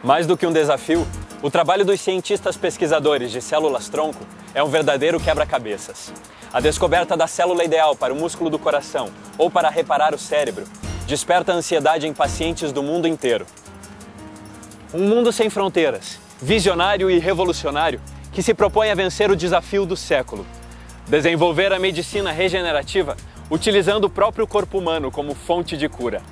Mais do que um desafio, o trabalho dos cientistas pesquisadores de células-tronco é um verdadeiro quebra-cabeças. A descoberta da célula ideal para o músculo do coração ou para reparar o cérebro desperta a ansiedade em pacientes do mundo inteiro. Um mundo sem fronteiras, visionário e revolucionário, que se propõe a vencer o desafio do século. Desenvolver a medicina regenerativa utilizando o próprio corpo humano como fonte de cura.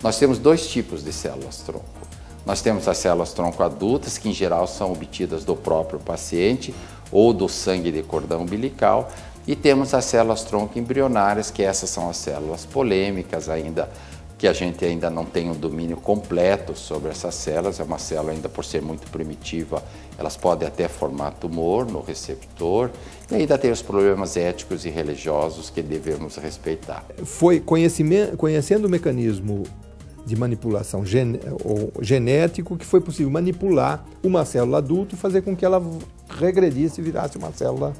Nós temos dois tipos de células-tronco. Nós temos as células-tronco adultas, que em geral são obtidas do próprio paciente ou do sangue de cordão umbilical, e temos as células-tronco embrionárias, que essas são as células polêmicas ainda, que a gente ainda não tem um domínio completo sobre essas células. É uma célula ainda por ser muito primitiva, elas podem até formar tumor no receptor, e ainda tem os problemas éticos e religiosos que devemos respeitar. Foi conhecendo o mecanismo de manipulação genético que foi possível manipular uma célula adulta e fazer com que ela regredisse e virasse uma célula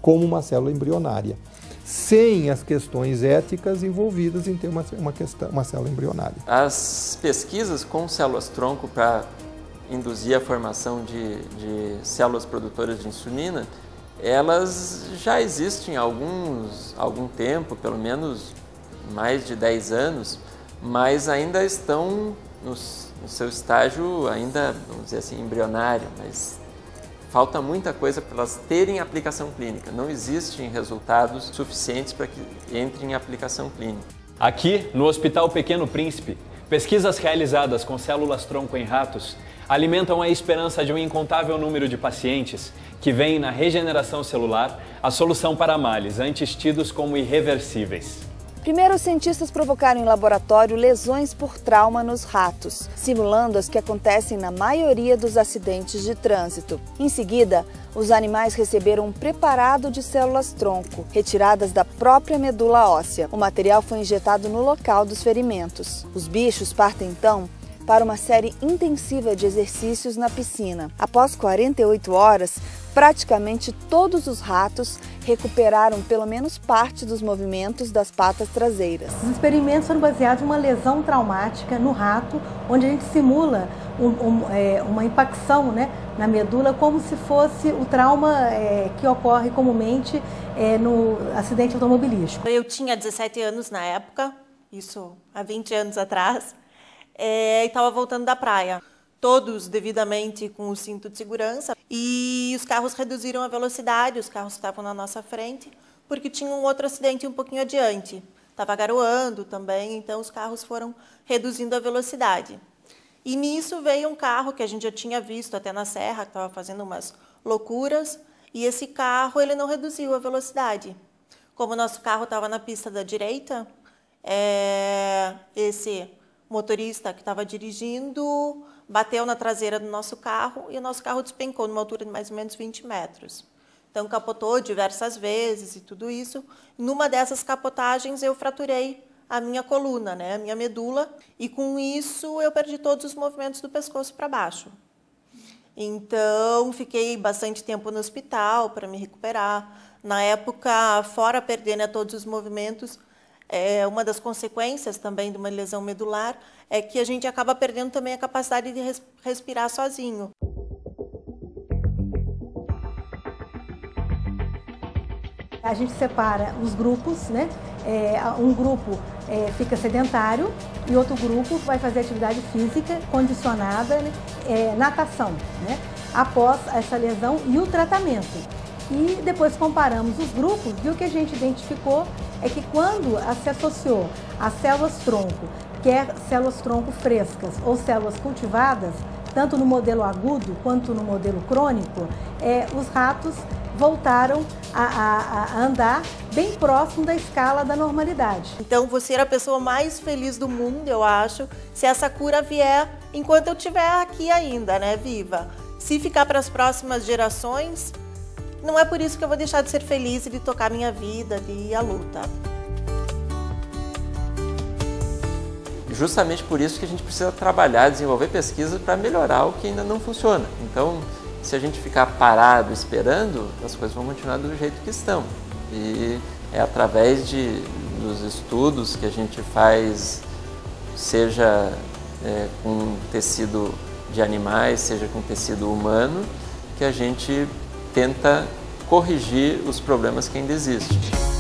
como uma célula embrionária, sem as questões éticas envolvidas em ter uma célula embrionária. As pesquisas com células-tronco para induzir a formação de células produtoras de insulina, elas já existem há algum tempo, pelo menos mais de 10 anos, mas ainda estão no seu estágio ainda, vamos dizer assim, embrionário, mas falta muita coisa para elas terem aplicação clínica. Não existem resultados suficientes para que entrem em aplicação clínica. Aqui, no Hospital Pequeno Príncipe, pesquisas realizadas com células-tronco em ratos alimentam a esperança de um incontável número de pacientes que veem na regeneração celular a solução para males antes tidos como irreversíveis. Primeiro, os cientistas provocaram em laboratório lesões por trauma nos ratos, simulando as que acontecem na maioria dos acidentes de trânsito. Em seguida, os animais receberam um preparado de células-tronco, retiradas da própria medula óssea. O material foi injetado no local dos ferimentos. Os bichos partem então para uma série intensiva de exercícios na piscina. Após 48 horas, praticamente todos os ratos recuperaram pelo menos parte dos movimentos das patas traseiras. Os experimentos foram baseados em uma lesão traumática no rato, onde a gente simula uma impacção, né, na medula, como se fosse o trauma que ocorre comumente no acidente automobilístico. Eu tinha 17 anos na época, isso há 20 anos atrás, e estava voltando da praia. Todos devidamente com o cinto de segurança, e os carros reduziram a velocidade, os carros que estavam na nossa frente, porque tinha um outro acidente um pouquinho adiante. Estava garoando também, então os carros foram reduzindo a velocidade. E nisso veio um carro que a gente já tinha visto até na serra, que estava fazendo umas loucuras, e esse carro ele não reduziu a velocidade. Como o nosso carro estava na pista da direita, esse motorista que estava dirigindo bateu na traseira do nosso carro e o nosso carro despencou numa altura de mais ou menos 20 metros. Então, capotou diversas vezes e tudo isso. Numa dessas capotagens, eu fraturei a minha coluna, né, a minha medula, e com isso eu perdi todos os movimentos do pescoço para baixo. Então, fiquei bastante tempo no hospital para me recuperar. Na época, fora perder, né, todos os movimentos, uma das consequências também de uma lesão medular é que a gente acaba perdendo também a capacidade de respirar sozinho. A gente separa os grupos, né? Um grupo fica sedentário e outro grupo vai fazer atividade física condicionada, né? Natação, né? Após essa lesão e o tratamento. E depois comparamos os grupos e o que a gente identificou é que quando se associou as células-tronco, quer células-tronco frescas ou células cultivadas, tanto no modelo agudo quanto no modelo crônico, os ratos voltaram a andar bem próximo da escala da normalidade. Então, vou ser a pessoa mais feliz do mundo, eu acho, se essa cura vier enquanto eu estiver aqui ainda, né, viva. Se ficar para as próximas gerações, não é por isso que eu vou deixar de ser feliz e de tocar minha vida, de ir à luta. Justamente por isso que a gente precisa trabalhar, desenvolver pesquisas para melhorar o que ainda não funciona. Então, se a gente ficar parado esperando, as coisas vão continuar do jeito que estão. E é através dos estudos que a gente faz, seja com tecido de animais, seja com tecido humano, que a gente tenta corrigir os problemas que ainda existem.